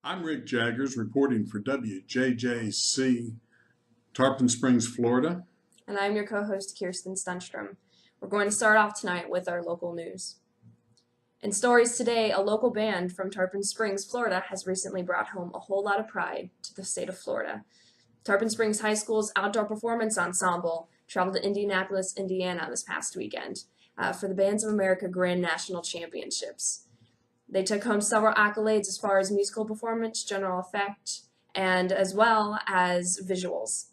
I'm Rick Jaggers reporting for WJJC, Tarpon Springs, Florida. And I'm your co-host, Kirsten Stenstrom. We're going to start off tonight with our local news. In stories today, a local band from Tarpon Springs, Florida has recently brought home a whole lot of pride to the state of Florida. Tarpon Springs High School's Outdoor Performance Ensemble traveled to Indianapolis, Indiana this past weekend for the Bands of America Grand National Championships. They took home several accolades as far as musical performance, general effect, and as well as visuals.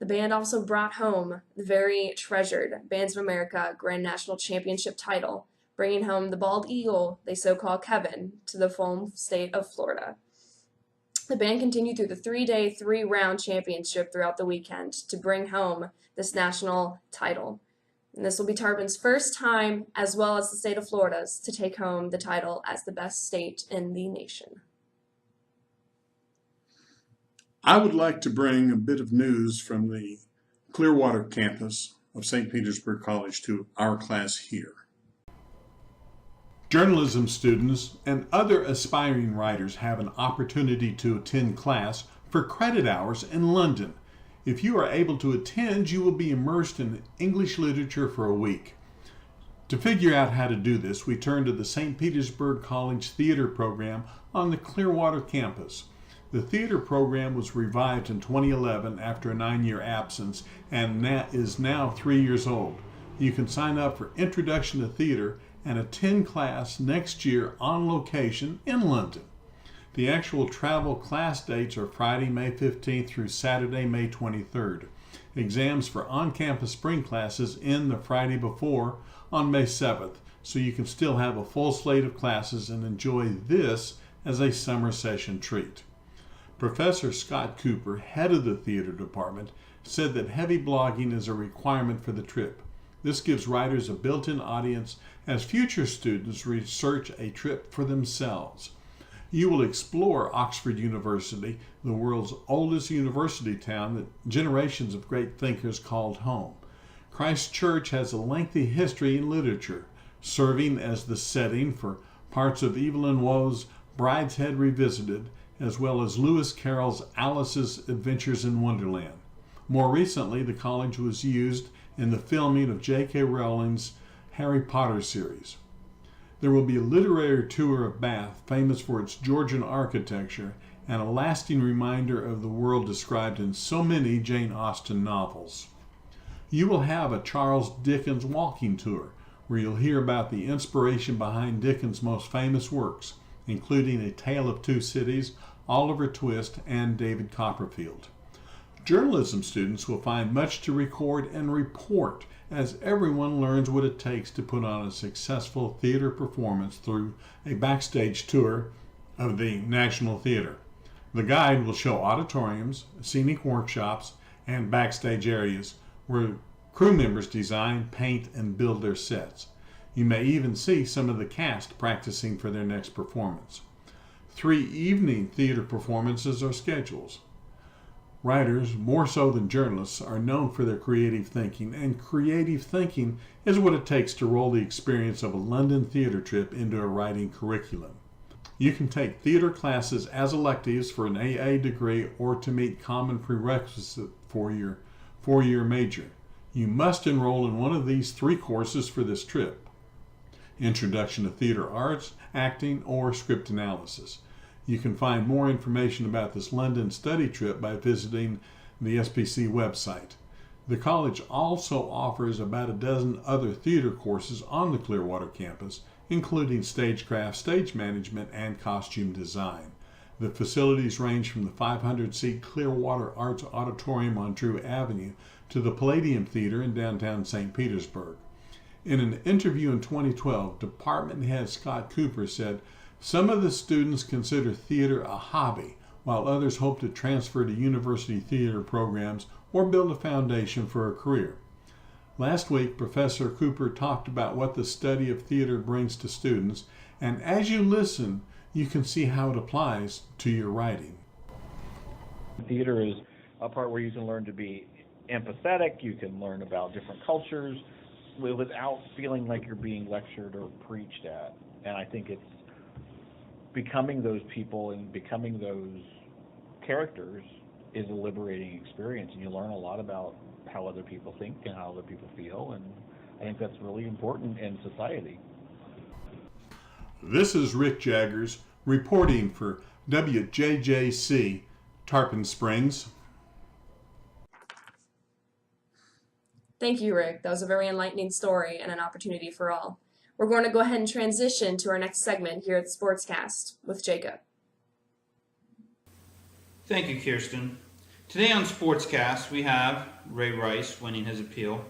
The band also brought home the very treasured Bands of America Grand National Championship title, bringing home the bald eagle they so call Kevin to the home state of Florida. The band continued through the 3-day, 3-round championship throughout the weekend to bring home this national title. And this will be Tarpon's first time, as well as the state of Florida's, to take home the title as the best state in the nation. I would like to bring a bit of news from the Clearwater campus of St. Petersburg College to our class here. Journalism students and other aspiring writers have an opportunity to attend class for credit hours in London. If you are able to attend, you will be immersed in English literature for a week. To figure out how to do this, we turn to the St. Petersburg College Theater program on the Clearwater campus. The theater program was revived in 2011 after a 9-year absence and is now 3 years old. You can sign up for Introduction to Theater and attend class next year on location in London. The actual travel class dates are Friday, May 15th through Saturday, May 23rd. Exams for on-campus spring classes end the Friday before on May 7th, so you can still have a full slate of classes and enjoy this as a summer session treat. Professor Scott Cooper, head of the theater department, said that heavy blogging is a requirement for the trip. This gives writers a built-in audience as future students research a trip for themselves. You will explore Oxford University, the world's oldest university town that generations of great thinkers called home. Christ Church has a lengthy history in literature, serving as the setting for parts of Evelyn Waugh's Brideshead Revisited, as well as Lewis Carroll's Alice's Adventures in Wonderland. More recently, the college was used in the filming of J.K. Rowling's Harry Potter series. There will be a literary tour of Bath, famous for its Georgian architecture, and a lasting reminder of the world described in so many Jane Austen novels. You will have a Charles Dickens walking tour, where you'll hear about the inspiration behind Dickens' most famous works, including A Tale of Two Cities, Oliver Twist, and David Copperfield. Journalism students will find much to record and report as everyone learns what it takes to put on a successful theater performance through a backstage tour of the National Theater. The guide will show auditoriums, scenic workshops, and backstage areas where crew members design, paint, and build their sets. You may even see some of the cast practicing for their next performance. 3 evening theater performances are scheduled. Writers, more so than journalists, are known for their creative thinking, and creative thinking is what it takes to roll the experience of a London theater trip into a writing curriculum. You can take theater classes as electives for an AA degree or to meet common prerequisites for your 4-year major. You must enroll in one of these 3 courses for this trip: Introduction to Theater Arts, Acting, or Script Analysis. You can find more information about this London study trip by visiting the SPC website. The college also offers about a dozen other theater courses on the Clearwater campus, including stagecraft, stage management, and costume design. The facilities range from the 500-seat Clearwater Arts Auditorium on Drew Avenue to the Palladium Theater in downtown St. Petersburg. In an interview in 2012, department head Scott Cooper said, "Some of the students consider theater a hobby, while others hope to transfer to university theater programs or build a foundation for a career." Last week, Professor Cooper talked about what the study of theater brings to students, and as you listen, you can see how it applies to your writing. Theater is a part where you can learn to be empathetic, you can learn about different cultures without feeling like you're being lectured or preached at. And I think it's becoming those people and becoming those characters is a liberating experience, and you learn a lot about how other people think and how other people feel, and I think that's really important in society. This is Rick Jaggers reporting for WJJC Tarpon Springs. Thank you, Rick. That was a very enlightening story and an opportunity for all. We're going to go ahead and transition to our next segment here at Sportscast with Jacob. Thank you, Kirsten. Today on Sportscast, we have Ray Rice winning his appeal.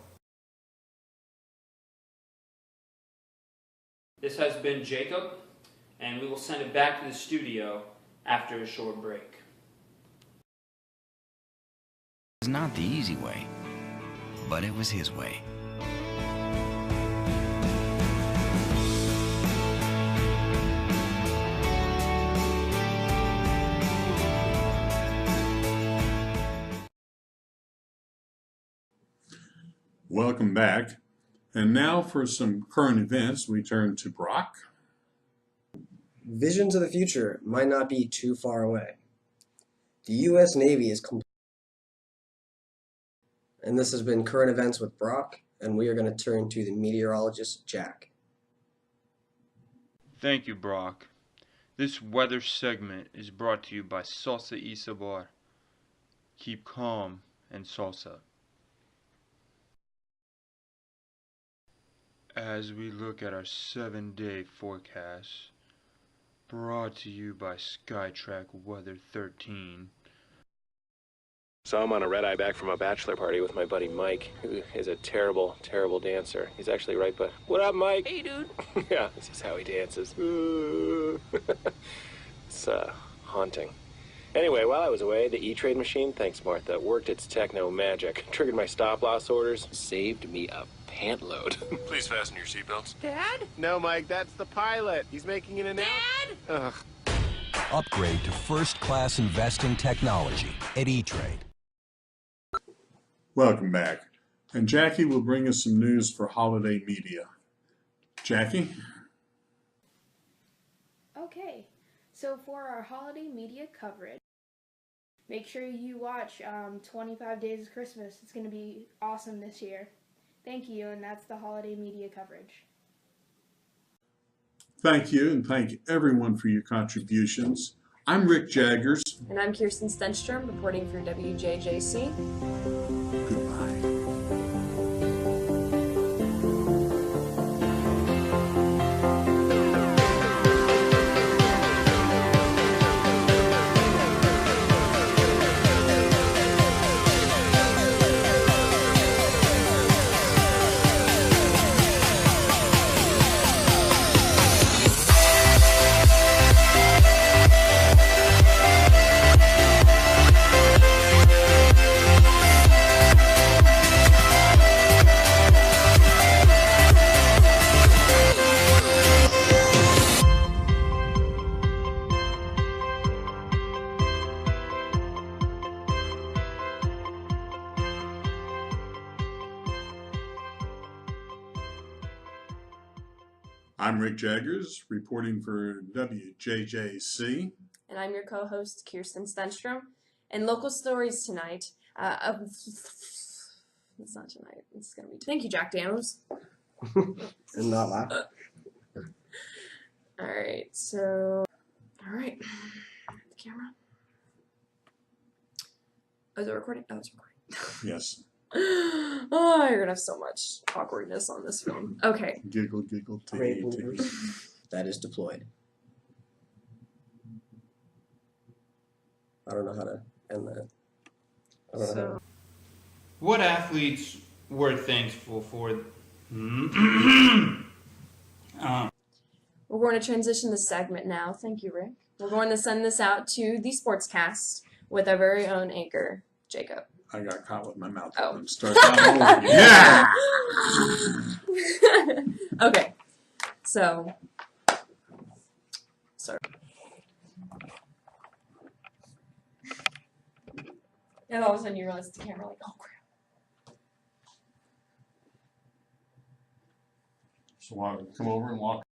This has been Jacob, and we will send it back to the studio after a short break. It was not the easy way, but it was his way. Welcome back. And now for some current events, we turn to Brock. Visions of the future might not be too far away. The U.S. Navy is complete. And this has been current events with Brock, and we are going to turn to the meteorologist, Jack. Thank you, Brock. This weather segment is brought to you by Salsa y Sabor. Keep calm and salsa. As we look at our 7-day forecast, brought to you by Skytrack Weather 13. So I'm on a red-eye back from a bachelor party with my buddy Mike, who is a terrible, terrible dancer. He's actually right by... What up, Mike? Hey, dude. Yeah, this is how he dances. It's haunting. Anyway, while I was away, the E-Trade machine, thanks Martha, worked its techno magic. Triggered my stop-loss orders, saved me a pant load. Please fasten your seatbelts. Dad? No, Mike, that's the pilot. He's making an announcement. Dad? Ugh. Upgrade to first-class investing technology at E-Trade. Welcome back. And Jackie will bring us some news for holiday media. Jackie? Okay, so for our holiday media coverage, make sure you watch 25 Days of Christmas. It's going to be awesome this year. Thank you, and that's the holiday media coverage. Thank you, and thank everyone for your contributions. I'm Rick Jaggers. And I'm Kirsten Stenstrom, reporting for WJJC. Goodbye. I'm Rick Jaggers, reporting for WJJC. And I'm your co-host, Kirsten Stenstrom. And local stories tonight. It's not tonight. It's going to be... Thank you, Jack Daniels. And not laugh. All right, so... All right. The camera. Oh, is it recording? Oh, it's recording. Yes. Oh, you're going to have so much awkwardness on this film. Okay. Giggle, giggle, Great tiggy, tiggy. That is deployed. I don't know how to end that. I don't know how to... What athletes were thankful for? We're going to transition the segment now. Thank you, Rick. We're going to send this out to the Sportscast with our very own anchor, Jacob. I got caught with my mouth Oh. open. Start that over. Yeah! Okay. So, sorry. And all of a sudden you realize it's the camera, like, oh crap. So come over and walk